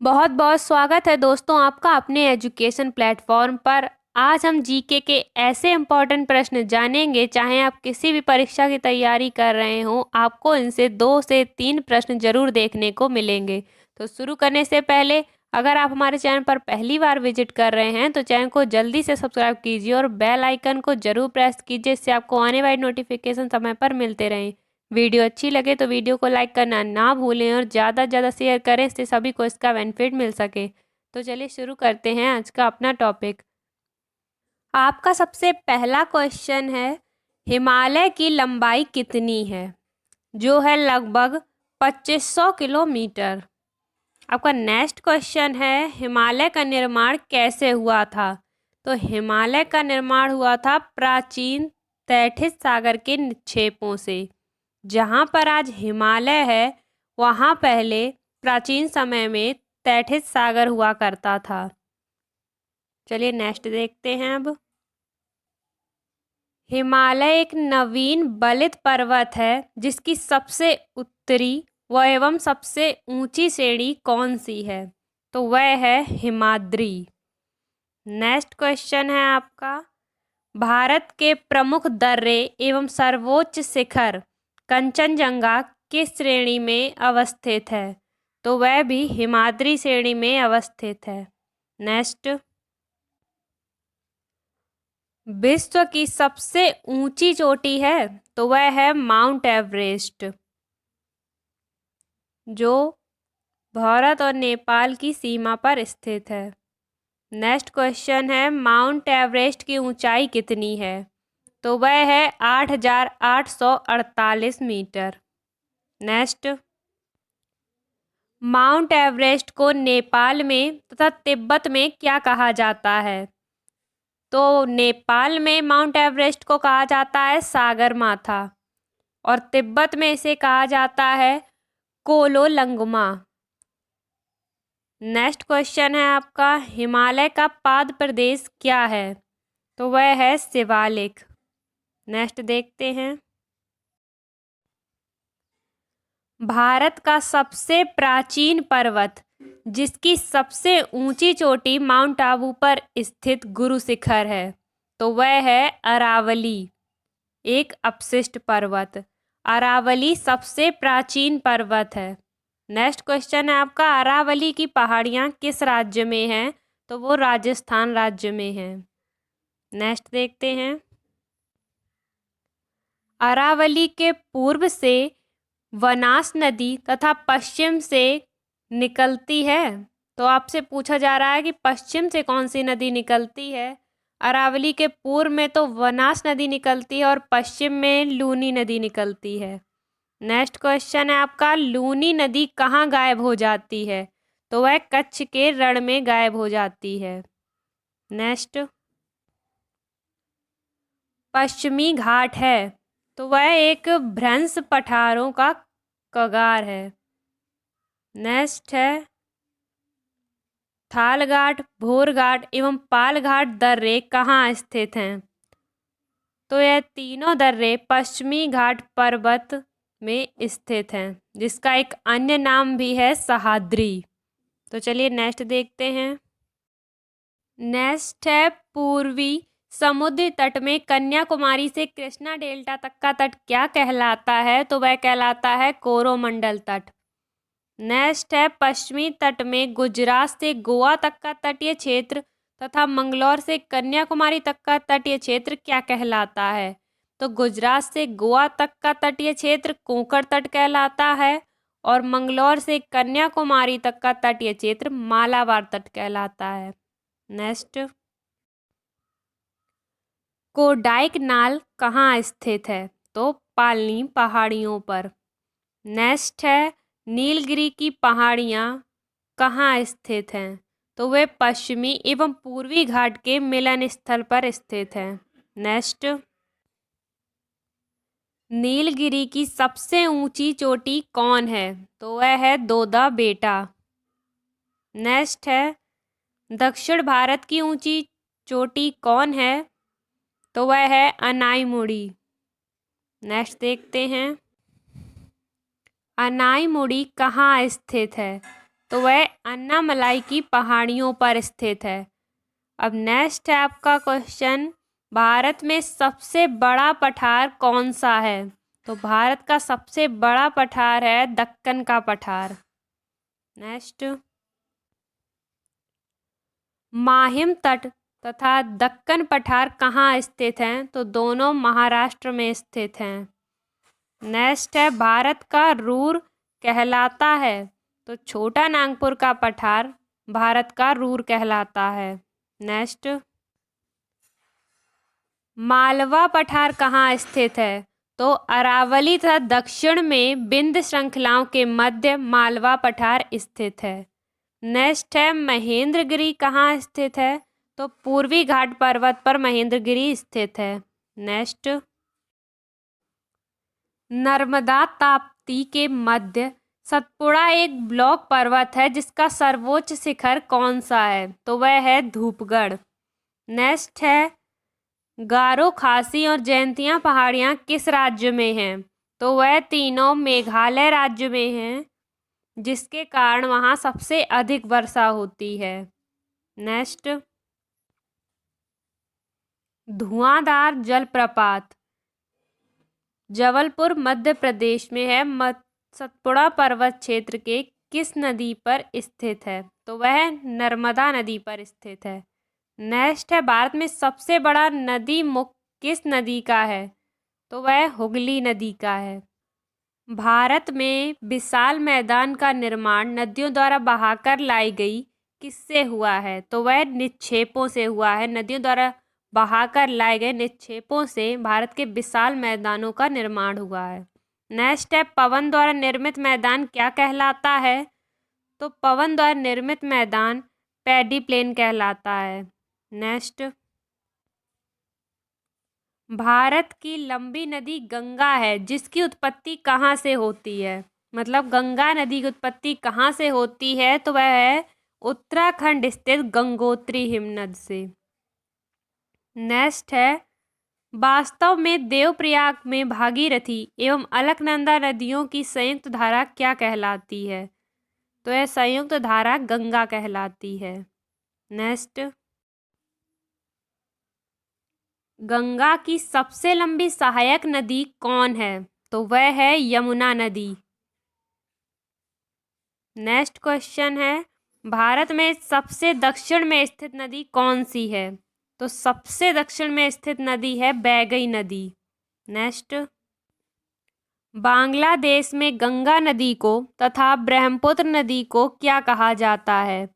बहुत बहुत स्वागत है दोस्तों आपका अपने एजुकेशन प्लेटफॉर्म पर। आज हम जीके के ऐसे इम्पोर्टेंट प्रश्न जानेंगे, चाहे आप किसी भी परीक्षा की तैयारी कर रहे हो, आपको इनसे 2 से 3 प्रश्न जरूर देखने को मिलेंगे। तो शुरू करने से पहले अगर आप हमारे चैनल पर पहली बार विजिट कर रहे हैं तो चैनल को जल्दी से सब्सक्राइब कीजिए और बेल आइकन को जरूर प्रेस कीजिए, इससे आपको आने वाली नोटिफिकेशन समय पर मिलते रहें। वीडियो अच्छी लगे तो वीडियो को लाइक करना ना भूलें और ज़्यादा से ज़्यादा शेयर करें, इससे सभी को इसका बेनिफिट मिल सके। तो चलिए शुरू करते हैं आज का अपना टॉपिक। आपका सबसे पहला क्वेश्चन है, हिमालय की लंबाई कितनी है? जो है लगभग 2500 किलोमीटर। आपका नेक्स्ट क्वेश्चन है, हिमालय का निर्माण कैसे हुआ था? तो हिमालय का निर्माण हुआ था प्राचीन तैथिस सागर के निक्षेपों से। जहाँ पर आज हिमालय है वहाँ पहले प्राचीन समय में तैथिस सागर हुआ करता था। चलिए नेक्स्ट देखते हैं अब। हिमालय एक नवीन बलित पर्वत है जिसकी सबसे उत्तरी व एवं सबसे ऊंची श्रेणी कौन सी है? तो वह है हिमाद्री। नेक्स्ट क्वेश्चन है आपका, भारत के प्रमुख दर्रे एवं सर्वोच्च शिखर कंचनजंगा किस श्रेणी में अवस्थित है? तो वह भी हिमाद्री श्रेणी में अवस्थित है। नेक्स्ट, विश्व की सबसे ऊंची चोटी है तो वह है माउंट एवरेस्ट, जो भारत और नेपाल की सीमा पर स्थित है। नेक्स्ट क्वेश्चन है, माउंट एवरेस्ट की ऊंचाई कितनी है? तो वह है 8,848 मीटर। नेक्स्ट, माउंट एवरेस्ट को नेपाल में तथा तिब्बत में क्या कहा जाता है? तो नेपाल में माउंट एवरेस्ट को कहा जाता है सागरमाथा और तिब्बत में इसे कहा जाता है कोलोलंगमा। नेक्स्ट क्वेश्चन है आपका, हिमालय का पाद प्रदेश क्या है? तो वह है शिवालिक। नेक्स्ट देखते हैं, भारत का सबसे प्राचीन पर्वत जिसकी सबसे ऊंची चोटी माउंट आबू पर स्थित गुरु शिखर है तो वह है अरावली, एक अपशिष्ट पर्वत। अरावली सबसे प्राचीन पर्वत है। नेक्स्ट क्वेश्चन है आपका, अरावली की पहाड़ियाँ किस राज्य में हैं? तो वो राजस्थान राज्य में हैं। नेक्स्ट देखते हैं, अरावली के पूर्व से वनास नदी तथा पश्चिम से निकलती है। तो आपसे पूछा जा रहा है कि पश्चिम से कौन सी नदी निकलती है? अरावली के पूर्व में तो वनास नदी निकलती है और पश्चिम में लूनी नदी निकलती है। नेक्स्ट क्वेश्चन है आपका, लूनी नदी कहाँ गायब हो जाती है? तो वह कच्छ के रण में गायब हो जाती है। नेक्स्ट, पश्चिमी घाट है तो वह एक भ्रंश पठारों का कगार है। नेक्स्ट है, थालघाट, भोरघाट एवं पालघाट दर्रे कहाँ स्थित हैं? तो यह तीनों दर्रे पश्चिमी घाट पर्वत में स्थित हैं, जिसका एक अन्य नाम भी है सह्याद्री। तो चलिए नेक्स्ट देखते हैं। नेक्स्ट है, पूर्वी समुद्र तट में कन्याकुमारी से कृष्णा डेल्टा तक का तट क्या कहलाता है? तो वह कहलाता है कोरोमंडल तट। नेक्स्ट है, पश्चिमी तट में गुजरात से गोवा तक का तटीय क्षेत्र तथा मंगलौर से कन्याकुमारी तक का तटीय क्षेत्र क्या कहलाता है? तो गुजरात से गोवा तक का तटीय क्षेत्र कोंकण तट कहलाता है और मंगलौर से कन्याकुमारी तक का तटीय क्षेत्र मालाबार तट कहलाता है। नेक्स्ट, कोडाइकनाल कहाँ स्थित है? तो पालनी पहाड़ियों पर। नेक्स्ट है, नीलगिरी की पहाड़ियाँ कहाँ स्थित हैं? तो वे पश्चिमी एवं पूर्वी घाट के मिलन स्थल पर स्थित हैं। नेक्स्ट, नीलगिरी की सबसे ऊंची चोटी कौन है? तो वह है दोदा बेटा। नेक्स्ट है, दक्षिण भारत की ऊंची चोटी कौन है? तो वह है अनाईमुड़ी। नेक्स्ट देखते हैं, अनाईमुड़ी कहाँ स्थित है? तो वह अन्नामलाई की पहाड़ियों पर स्थित है। अब नेक्स्ट है आपका क्वेश्चन, भारत में सबसे बड़ा पठार कौन सा है? तो भारत का सबसे बड़ा पठार है दक्कन का पठार। नेक्स्ट, माहिम तट तथा दक्कन पठार कहाँ स्थित हैं? तो दोनों महाराष्ट्र में स्थित हैं। नेक्स्ट है, भारत का रूर कहलाता है? तो छोटा नागपुर का पठार भारत का रूर कहलाता है। नेक्स्ट, मालवा पठार कहाँ स्थित है? तो अरावली तथा दक्षिण में विंध्य श्रृंखलाओं के मध्य मालवा पठार स्थित है। नेक्स्ट है, महेंद्रगिरी कहाँ स्थित है? तो पूर्वी घाट पर्वत पर महेंद्रगिरी स्थित है। नेक्स्ट, नर्मदा ताप्ती के मध्य सतपुड़ा एक ब्लॉक पर्वत है जिसका सर्वोच्च शिखर कौन सा है? तो वह है धूपगढ़। नेक्स्ट है, गारो, खासी और जयंतिया पहाड़ियाँ किस राज्य में हैं? तो वह तीनों मेघालय राज्य में हैं, जिसके कारण वहाँ सबसे अधिक वर्षा होती है। नेक्स्ट, धुआंधार जलप्रपात जबलपुर मध्य प्रदेश में है, सतपुड़ा पर्वत क्षेत्र के किस नदी पर स्थित है? तो वह नर्मदा नदी पर स्थित है। नेक्स्ट है, भारत में सबसे बड़ा नदी मुख किस नदी का है? तो वह हुगली नदी का है। भारत में विशाल मैदान का निर्माण नदियों द्वारा बहाकर लाई गई किससे हुआ है? तो वह निक्षेपों से हुआ है। नदियों द्वारा बहाकर लाए गए निक्षेपों से भारत के विशाल मैदानों का निर्माण हुआ है। नेक्स्ट है, पवन द्वारा निर्मित मैदान क्या कहलाता है? तो पवन द्वारा निर्मित मैदान पैडी प्लेन कहलाता है। नेक्स्ट, भारत की लंबी नदी गंगा है जिसकी उत्पत्ति कहाँ से होती है? मतलब गंगा नदी की उत्पत्ति कहाँ से होती है? तो वह है उत्तराखंड स्थित गंगोत्री हिमनद से। नेक्स्ट है, वास्तव में देवप्रयाग में भागीरथी एवं अलकनंदा नदियों की संयुक्त धारा क्या कहलाती है? तो यह संयुक्त धारा गंगा कहलाती है। नेक्स्ट, गंगा की सबसे लंबी सहायक नदी कौन है? तो वह है यमुना नदी। नेक्स्ट क्वेश्चन है, भारत में सबसे दक्षिण में स्थित नदी कौन सी है? तो सबसे दक्षिण में स्थित नदी है बैगई नदी। नेक्स्ट, बांग्लादेश में गंगा नदी को तथा ब्रह्मपुत्र नदी को क्या कहा जाता है?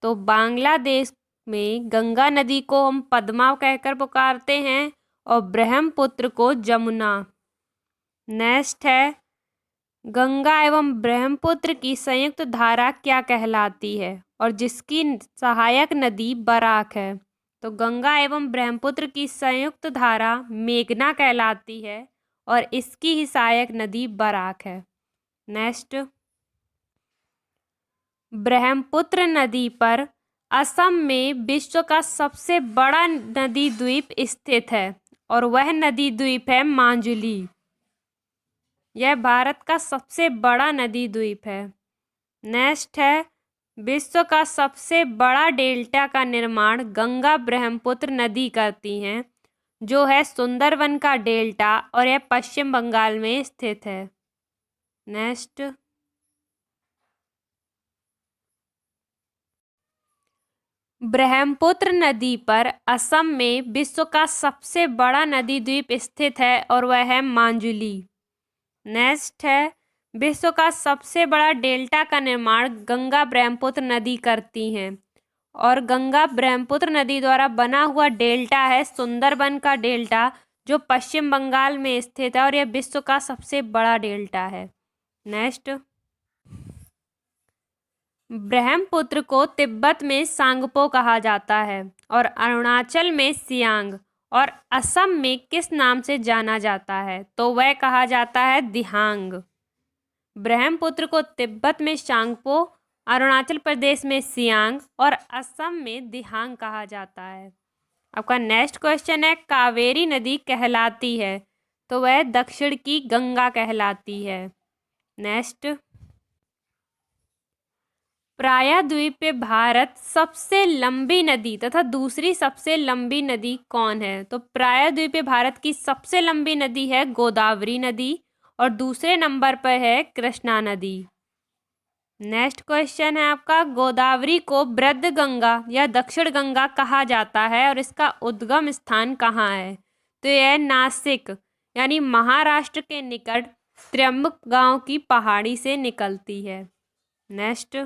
तो बांग्लादेश में गंगा नदी को हम पद्मा कहकर पुकारते हैं और ब्रह्मपुत्र को जमुना। नेक्स्ट है, गंगा एवं ब्रह्मपुत्र की संयुक्त धारा क्या कहलाती है और जिसकी सहायक नदी बराक है? तो गंगा एवं ब्रह्मपुत्र की संयुक्त धारा मेघना कहलाती है और इसकी ही सहायक नदी बराक है। नेक्स्ट, ब्रह्मपुत्र नदी पर असम में विश्व का सबसे बड़ा नदी द्वीप स्थित है और वह नदी द्वीप है माजुली। यह भारत का सबसे बड़ा नदी द्वीप है। नेक्स्ट है, विश्व का सबसे बड़ा डेल्टा का निर्माण गंगा ब्रह्मपुत्र नदी करती हैं, जो है सुंदरवन का डेल्टा और यह पश्चिम बंगाल में स्थित है। नेक्स्ट, ब्रह्मपुत्र नदी पर असम में विश्व का सबसे बड़ा नदी द्वीप स्थित है और वह है माजुली। नेक्स्ट है, विश्व का सबसे बड़ा डेल्टा का निर्माण गंगा ब्रह्मपुत्र नदी करती हैं और गंगा ब्रह्मपुत्र नदी द्वारा बना हुआ डेल्टा है सुंदरबन का डेल्टा, जो पश्चिम बंगाल में स्थित है और यह विश्व का सबसे बड़ा डेल्टा है। नेक्स्ट, ब्रह्मपुत्र को तिब्बत में सांगपो कहा जाता है और अरुणाचल में सियांग और असम में किस नाम से जाना जाता है? तो वह कहा जाता है दिहांग। ब्रह्मपुत्र को तिब्बत में सांगपो, अरुणाचल प्रदेश में सियांग और असम में दिहांग कहा जाता है। आपका नेक्स्ट क्वेश्चन है, कावेरी नदी कहलाती है? तो वह दक्षिण की गंगा कहलाती है। नेक्स्ट, प्रायद्वीप पे भारत सबसे लंबी नदी तथा दूसरी सबसे लंबी नदी कौन है? तो प्रायद्वीप पे भारत की सबसे लंबी नदी है गोदावरी नदी और दूसरे नंबर पर है कृष्णा नदी। नेक्स्ट क्वेश्चन है आपका, गोदावरी को वृद्ध गंगा या दक्षिण गंगा कहा जाता है और इसका उद्गम स्थान कहाँ है? तो यह नासिक यानी महाराष्ट्र के निकट त्र्यंबक गांव की पहाड़ी से निकलती है। नेक्स्ट,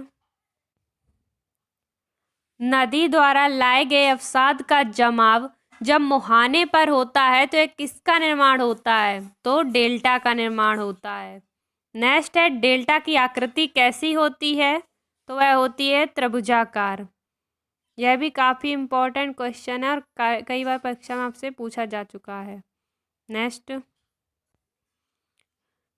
नदी द्वारा लाए गए अवसाद का जमाव जब मुहाने पर होता है तो यह किसका निर्माण होता है? तो डेल्टा का निर्माण होता है। नेक्स्ट है, डेल्टा की आकृति कैसी होती है? तो वह होती है त्रिभुजाकार। यह भी काफ़ी इम्पोर्टेंट क्वेश्चन है और कई बार परीक्षा में आपसे पूछा जा चुका है। नेक्स्ट,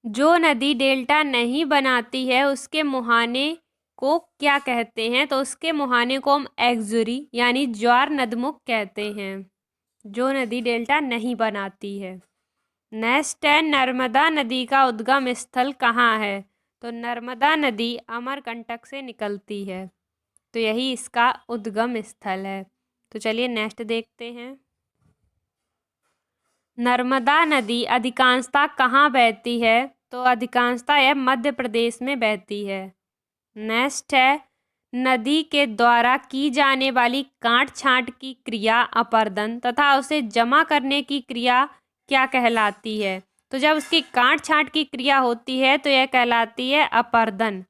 जो नदी डेल्टा नहीं बनाती है उसके मुहाने को क्या कहते हैं? तो उसके मुहाने को हम एक्जुरी यानी ज्वार नदमुख कहते हैं, जो नदी डेल्टा नहीं बनाती है। नेक्स्ट है, नर्मदा नदी का उद्गम स्थल कहाँ है? तो नर्मदा नदी अमरकंटक से निकलती है, तो यही इसका उद्गम स्थल है। तो चलिए नेक्स्ट देखते हैं। नर्मदा नदी अधिकांशतः कहाँ बहती है? तो अधिकांशतः यह मध्य प्रदेश में बहती है। नेक्स्ट है, नदी के द्वारा की जाने वाली काट छांट की क्रिया अपर्दन तथा उसे जमा करने की क्रिया क्या कहलाती है? तो जब उसकी काट छांट की क्रिया होती है तो यह कहलाती है अपर्दन,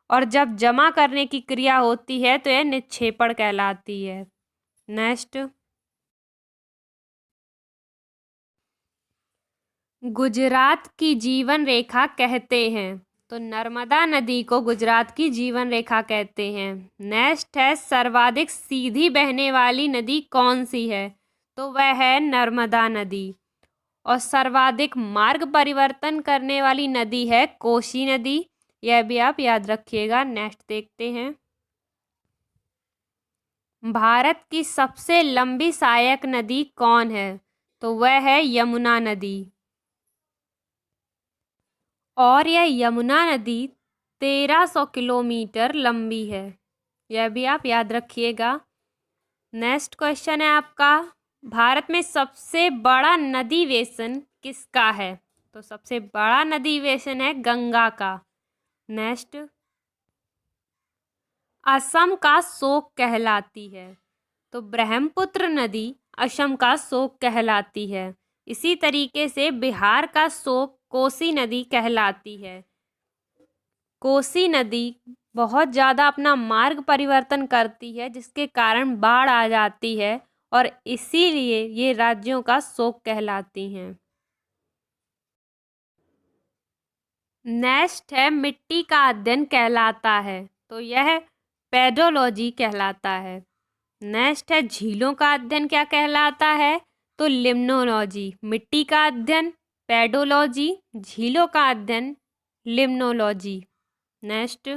और जब जमा करने की क्रिया होती है तो यह निक्षेपण कहलाती है। नेक्स्ट, गुजरात की जीवन रेखा कहते हैं, तो नर्मदा नदी को गुजरात की जीवन रेखा कहते हैं। नेक्स्ट है, सर्वाधिक सीधी बहने वाली नदी कौन सी है? तो वह है नर्मदा नदी। और सर्वाधिक मार्ग परिवर्तन करने वाली नदी है कोसी नदी, यह भी आप याद रखिएगा। नेक्स्ट देखते हैं, भारत की सबसे लंबी सहायक नदी कौन है? तो वह है यमुना नदी, और यह यमुना नदी 1300 किलोमीटर लंबी है, यह भी आप याद रखिएगा। नेक्स्ट क्वेश्चन है आपका, भारत में सबसे बड़ा नदी बेसिन किसका है? तो सबसे बड़ा नदी बेसिन है गंगा का। नेक्स्ट, असम का शोक कहलाती है, तो ब्रह्मपुत्र नदी असम का शोक कहलाती है। इसी तरीके से बिहार का शोक कोसी नदी कहलाती है। कोसी नदी बहुत ज़्यादा अपना मार्ग परिवर्तन करती है जिसके कारण बाढ़ आ जाती है और इसीलिए ये राज्यों का शोक कहलाती हैं। नेक्स्ट है, मिट्टी का अध्ययन कहलाता है, तो यह पेडोलॉजी कहलाता है। नेक्स्ट है, झीलों का अध्ययन क्या कहलाता है? तो लिम्नोलॉजी। मिट्टी का अध्ययन पेडोलॉजी, झीलों का अध्ययन लिम्नोलॉजी। नेक्स्ट,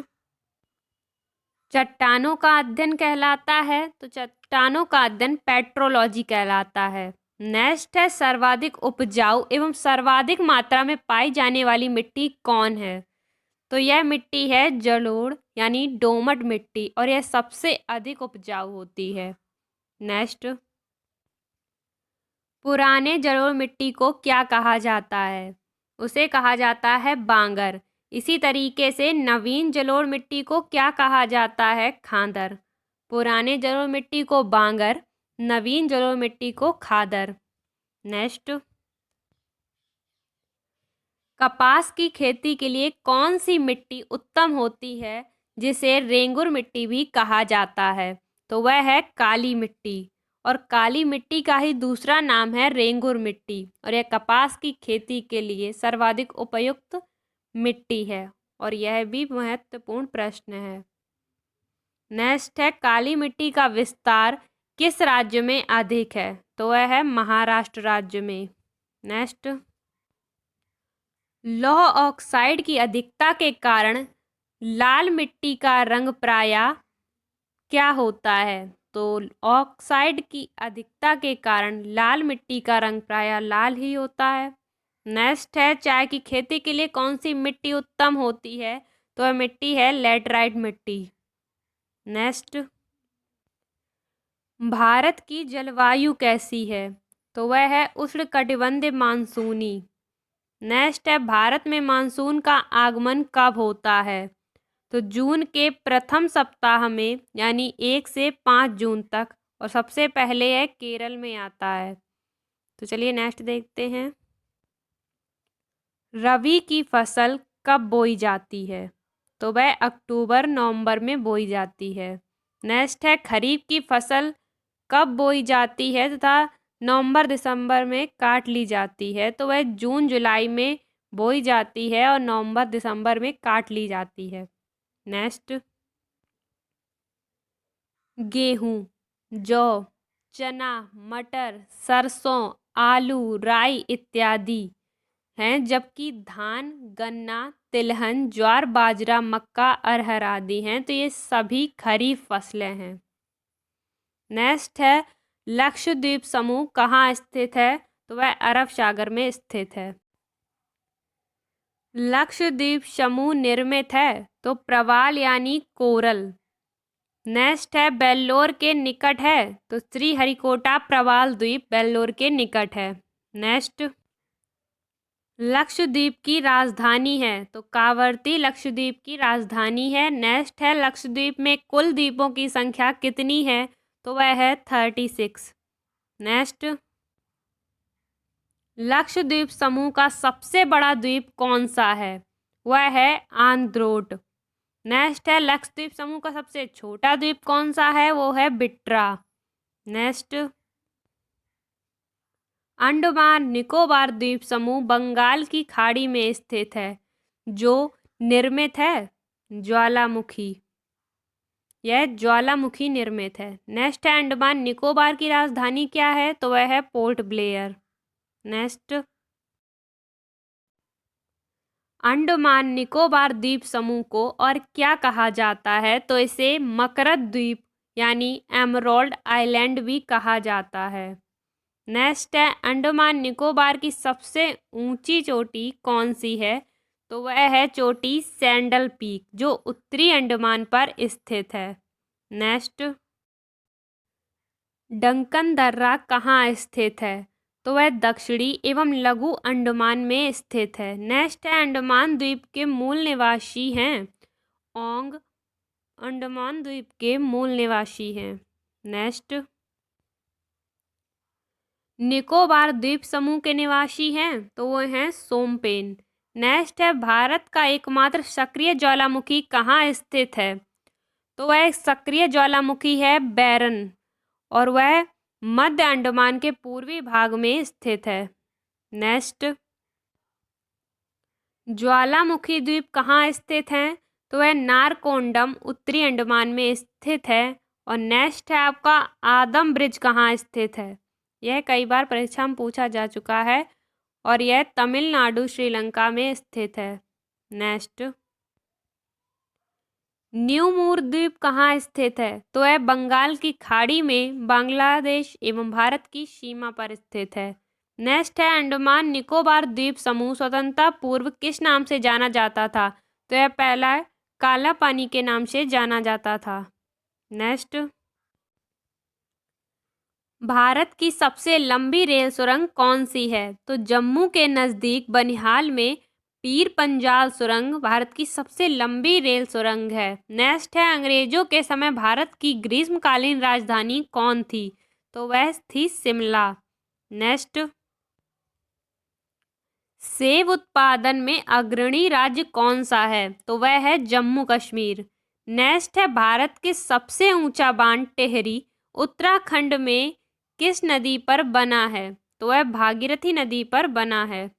चट्टानों का अध्ययन कहलाता है, तो चट्टानों का अध्ययन पेट्रोलॉजी कहलाता है। नेक्स्ट है, सर्वाधिक उपजाऊ एवं सर्वाधिक मात्रा में पाई जाने वाली मिट्टी कौन है? तो यह मिट्टी है जलोढ़ यानी दोमट मिट्टी, और यह सबसे अधिक उपजाऊ होती है। नेक्स्ट, पुराने जलोढ़ मिट्टी को क्या कहा जाता है? उसे कहा जाता है बांगर। इसी तरीके से नवीन जलोढ़ मिट्टी को क्या कहा जाता है? खादर। पुराने जलोढ़ मिट्टी को बांगर, नवीन जलोढ़ मिट्टी को खादर। नेक्स्ट, कपास की खेती के लिए कौन सी मिट्टी उत्तम होती है जिसे रेंगुर मिट्टी भी कहा जाता है? तो वह है काली मिट्टी, और काली मिट्टी का ही दूसरा नाम है रेंगुर मिट्टी, और यह कपास की खेती के लिए सर्वाधिक उपयुक्त मिट्टी है, और यह भी महत्वपूर्ण प्रश्न है। नेक्स्ट है, काली मिट्टी का विस्तार किस राज्य में अधिक है? तो वह है महाराष्ट्र राज्य में। नेक्स्ट, लौह ऑक्साइड की अधिकता के कारण लाल मिट्टी का रंग प्रायः क्या होता है? तो ऑक्साइड की अधिकता के कारण लाल मिट्टी का रंग प्रायः लाल ही होता है। नेक्स्ट है, चाय की खेती के लिए कौन सी मिट्टी उत्तम होती है? तो वह मिट्टी है लैटराइट मिट्टी। नेक्स्ट, भारत की जलवायु कैसी है? तो वह है उष्णकटिबंधीय मानसूनी। नेक्स्ट है, भारत में मानसून का आगमन कब होता है? तो जून के प्रथम सप्ताह में, यानी 1 से 5 जून तक, और सबसे पहले यह केरल में आता है। तो चलिए नेक्स्ट देखते हैं। रबी की फसल कब बोई जाती है? तो वह अक्टूबर नवंबर में बोई जाती है। नेक्स्ट है, खरीफ की फसल कब बोई जाती है तथा नवंबर दिसंबर में काट ली जाती है? तो वह जून जुलाई में बोई जाती है और नवंबर दिसंबर में काट ली जाती है। नेक्स्ट, गेहूं, जौ, चना, मटर, सरसों, आलू, राई इत्यादि हैं, जबकि धान, गन्ना, तिलहन, ज्वार, बाजरा, मक्का, अरहर आदि हैं। तो ये सभी खरीफ फसलें हैं। नेक्स्ट है, लक्षद्वीप समूह कहाँ स्थित है? तो वह अरब सागर में स्थित है। लक्षद्वीप समूह निर्मित है तो प्रवाल यानी कोरल। नेक्स्ट है, बेल्लोर के निकट है? तो श्रीहरिकोटा प्रवाल द्वीप बेल्लोर के निकट है। नेक्स्ट, लक्षद्वीप की राजधानी है? तो कावरती लक्षद्वीप की राजधानी है। नेक्स्ट है, लक्षद्वीप में कुल द्वीपों की संख्या कितनी है? तो वह है 36। नेक्स्ट, लक्षद्वीप समूह का सबसे बड़ा द्वीप कौन सा है? वह है आंद्रोट। नेक्स्ट है, लक्षद्वीप समूह का सबसे छोटा द्वीप कौन सा है? वो है बिट्रा। नेक्स्ट, अंडमान निकोबार द्वीप समूह बंगाल की खाड़ी में स्थित है, जो निर्मित है ज्वालामुखी। यह ज्वालामुखी निर्मित है। नेक्स्ट है, अंडमान निकोबार की राजधानी क्या है? तो वह है port Blair. Next, Andaman Nicobar द्वीप समूह को और क्या कहा जाता है? तो इसे मकरत द्वीप यानी एमरोल्ड आइलैंड भी कहा जाता है। नेक्स्ट है, अंडमान निकोबार की सबसे ऊंची चोटी कौन सी है? तो वह है चोटी सैंडल पीक, जो उत्तरी अंडमान पर स्थित है। नेक्स्ट, डंकन दर्रा कहाँ स्थित है? तो वह दक्षिणी एवं लघु अंडमान में स्थित है। नेक्स्ट है, अंडमान द्वीप के मूल निवासी हैं ओंग, अंडमान द्वीप के मूल निवासी हैं। नेक्स्ट, निकोबार द्वीप समूह के निवासी हैं? तो वो हैं सोमपेन। नेक्स्ट है, भारत का एकमात्र सक्रिय ज्वालामुखी कहाँ स्थित है? तो वह एक सक्रिय ज्वालामुखी है बैरन, और वह मध्य अंडमान के पूर्वी भाग में स्थित है। नेक्स्ट, ज्वालामुखी द्वीप कहाँ स्थित हैं? तो वह नारकोंडम उत्तरी अंडमान में स्थित है। और नेक्स्ट है आपका, आदम ब्रिज कहाँ स्थित है? यह कई बार परीक्षा में पूछा जा चुका है और यह तमिलनाडु श्रीलंका में स्थित है। नेक्स्ट, न्यू मूर द्वीप कहाँ स्थित है? तो यह बंगाल की खाड़ी में बांग्लादेश एवं भारत की सीमा पर स्थित है। नेक्स्ट है, अंडमान निकोबार द्वीप समूह स्वतंत्रता पूर्व किस नाम से जाना जाता था? तो यह पहला काला पानी के नाम से जाना जाता था। नेक्स्ट, भारत की सबसे लंबी रेल सुरंग कौन सी है? तो जम्मू के नज़दीक बनिहाल में पीर पंजाल सुरंग भारत की सबसे लंबी रेल सुरंग है। नेक्स्ट है, अंग्रेजों के समय भारत की ग्रीष्मकालीन राजधानी कौन थी? तो वह थी शिमला। नेक्स्ट, सेब उत्पादन में अग्रणी राज्य कौन सा है? तो वह है जम्मू कश्मीर। नेक्स्ट है, भारत के सबसे ऊंचा बांध टेहरी उत्तराखंड में किस नदी पर बना है? तो वह भागीरथी नदी पर बना है।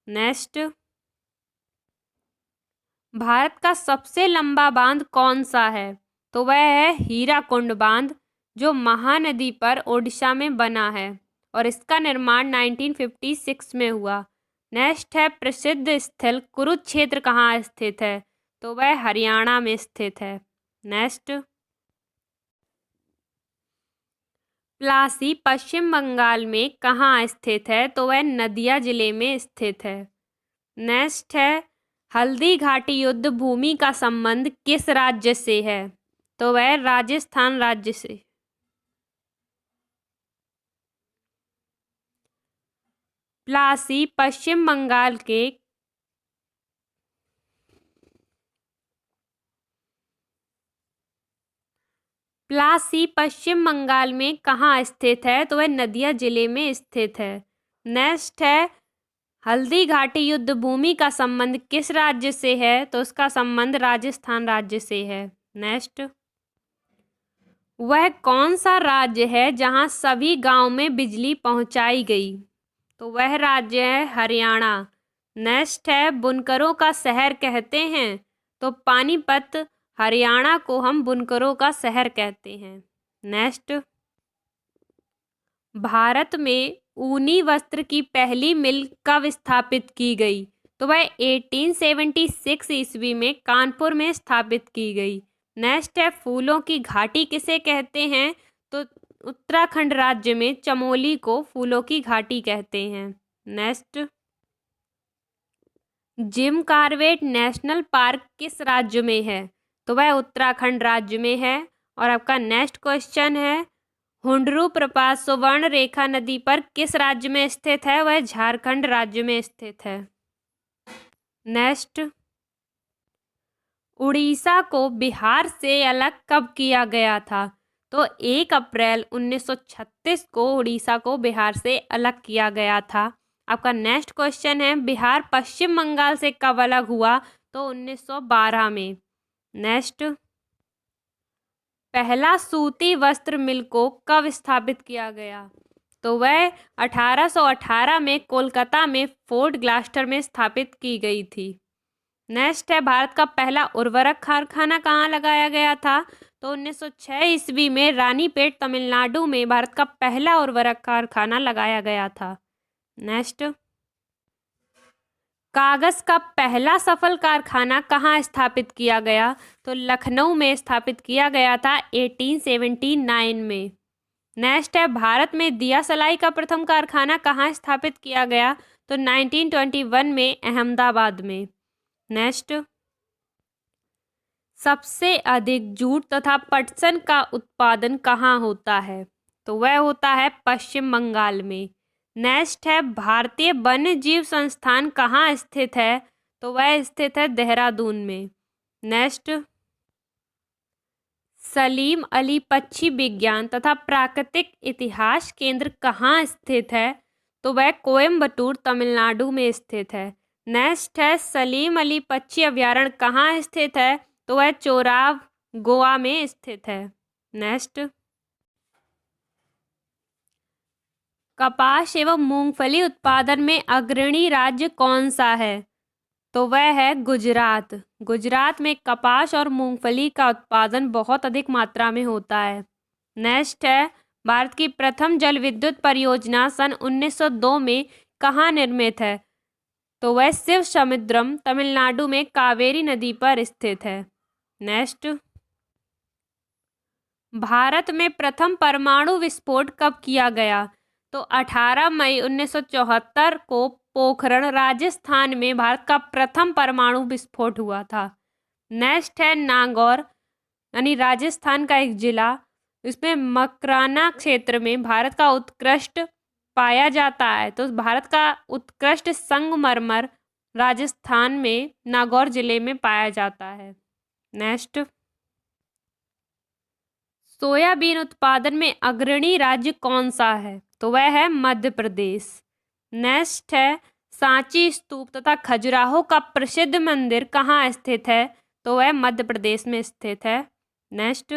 नेक्स्ट, भारत का सबसे लंबा बांध कौन सा है? तो वह है हीराकुंड बांध, जो महानदी पर ओडिशा में बना है और इसका निर्माण 1956 में हुआ। नेक्स्ट है, प्रसिद्ध स्थल कुरुक्षेत्र कहाँ स्थित है? तो वह हरियाणा में स्थित है। नेक्स्ट, प्लासी पश्चिम बंगाल में कहाँ स्थित है? तो वह नदिया जिले में स्थित है। नेक्स्ट है, हल्दी घाटी युद्ध भूमि का संबंध किस राज्य से है? तो वह राजस्थान राज्य से। प्लासी पश्चिम बंगाल के प्लासी पश्चिम बंगाल में कहाँ स्थित है? तो वह नदिया जिले में स्थित है। नेक्स्ट है, हल्दी घाटी युद्ध भूमि का संबंध किस राज्य से है? तो उसका संबंध राजस्थान राज्य से है। नेक्स्ट, वह कौन सा राज्य है जहां सभी गांव में बिजली पहुंचाई गई? तो वह राज्य है हरियाणा। नेक्स्ट है, बुनकरों का शहर कहते हैं? तो पानीपत हरियाणा को हम बुनकरों का शहर कहते हैं। नेक्स्ट, भारत में ऊनी वस्त्र की पहली मिल कब स्थापित की गई? तो वह 1876 ईस्वी में कानपुर में स्थापित की गई। नेक्स्ट है, फूलों की घाटी किसे कहते हैं? तो उत्तराखंड राज्य में चमोली को फूलों की घाटी कहते हैं। Next, Jim Corbett national park किस राज्य में है? तो वह उत्तराखंड राज्य में है। और आपका नेक्स्ट क्वेश्चन है, हुंडरू प्रपात सुवर्ण रेखा नदी पर किस राज्य में स्थित है? वह झारखंड राज्य में स्थित है। नेक्स्ट, उड़ीसा को बिहार से अलग कब किया गया था? तो 1 अप्रैल 1936 को उड़ीसा को बिहार से अलग किया गया था। आपका नेक्स्ट क्वेश्चन है, बिहार पश्चिम बंगाल से कब अलग हुआ? तो 1912 में। नेक्स्ट, पहला सूती वस्त्र मिल को कब स्थापित किया गया? तो वह 1818 में कोलकाता में फोर्ट ग्लास्टर में स्थापित की गई थी। नेक्स्ट है, भारत का पहला उर्वरक कारखाना कहाँ लगाया गया था? तो 1906 ईस्वी में रानीपेट तमिलनाडु में भारत का पहला उर्वरक कारखाना लगाया गया था। नेक्स्ट, कागज का पहला सफल कारखाना कहाँ स्थापित किया गया? तो लखनऊ में स्थापित किया गया था 1879 में। नेक्स्ट है, भारत में दिया सलाई का प्रथम कारखाना कहाँ स्थापित किया गया? तो 1921 में अहमदाबाद में। नेक्स्ट, सबसे अधिक जूट तथा पटसन का उत्पादन कहाँ होता है? तो वह होता है पश्चिम बंगाल में। नेक्स्ट है, भारतीय वन्य जीव संस्थान कहाँ स्थित है? तो वह स्थित है देहरादून में। नेक्स्ट, सलीम अली पक्षी विज्ञान तथा प्राकृतिक इतिहास केंद्र कहाँ स्थित है? तो वह कोयम्बटूर तमिलनाडु में स्थित है। नेक्स्ट है, सलीम अली पक्षी अभयारण्य कहाँ स्थित है? तो वह चोराव गोवा में स्थित है। नेक्स्ट, कपास एवं मूंगफली उत्पादन में अग्रणी राज्य कौन सा है? तो वह है गुजरात। गुजरात में कपास और मूंगफली का उत्पादन बहुत अधिक मात्रा में होता है। नेक्स्ट है, भारत की प्रथम जल विद्युत परियोजना सन 1902 में कहाँ निर्मित है? तो वह शिव समुद्रम तमिलनाडु में कावेरी नदी पर स्थित है। नेक्स्ट, भारत में प्रथम परमाणु विस्फोट कब किया गया? तो 18 मई 1974 को पोखरण राजस्थान में भारत का प्रथम परमाणु विस्फोट हुआ था। नेक्स्ट है, नागौर यानी राजस्थान का एक जिला, इसमें मकराना क्षेत्र में भारत का उत्कृष्ट पाया जाता है। तो भारत का उत्कृष्ट संगमरमर राजस्थान में नागौर जिले में पाया जाता है। नेक्स्ट, सोयाबीन उत्पादन में अग्रणी राज्य कौन सा है? तो वह है मध्य प्रदेश। नेक्स्ट है, सांची स्तूप तथा खजुराहो का प्रसिद्ध मंदिर कहाँ स्थित है? तो वह मध्य प्रदेश में स्थित है। नेक्स्ट,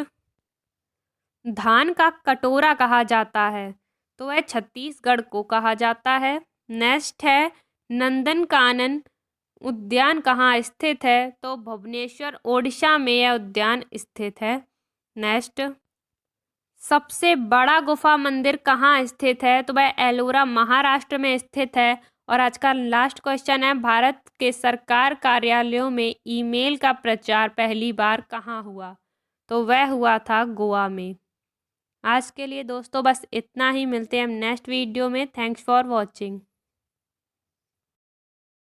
धान का कटोरा कहा जाता है? तो वह छत्तीसगढ़ को कहा जाता है। नेक्स्ट है, नंदनकानन उद्यान कहाँ स्थित है? तो भुवनेश्वर ओडिशा में यह उद्यान स्थित है। नेक्स्ट, सबसे बड़ा गुफा मंदिर कहाँ स्थित है? तो वह एलोरा महाराष्ट्र में स्थित है। और आज का लास्ट क्वेश्चन है, भारत के सरकार कार्यालयों में ईमेल का प्रचार पहली बार कहाँ हुआ? तो वह हुआ था गोवा में। आज के लिए दोस्तों बस इतना ही, मिलते हैं हम नेक्स्ट वीडियो में। Thanks for watching.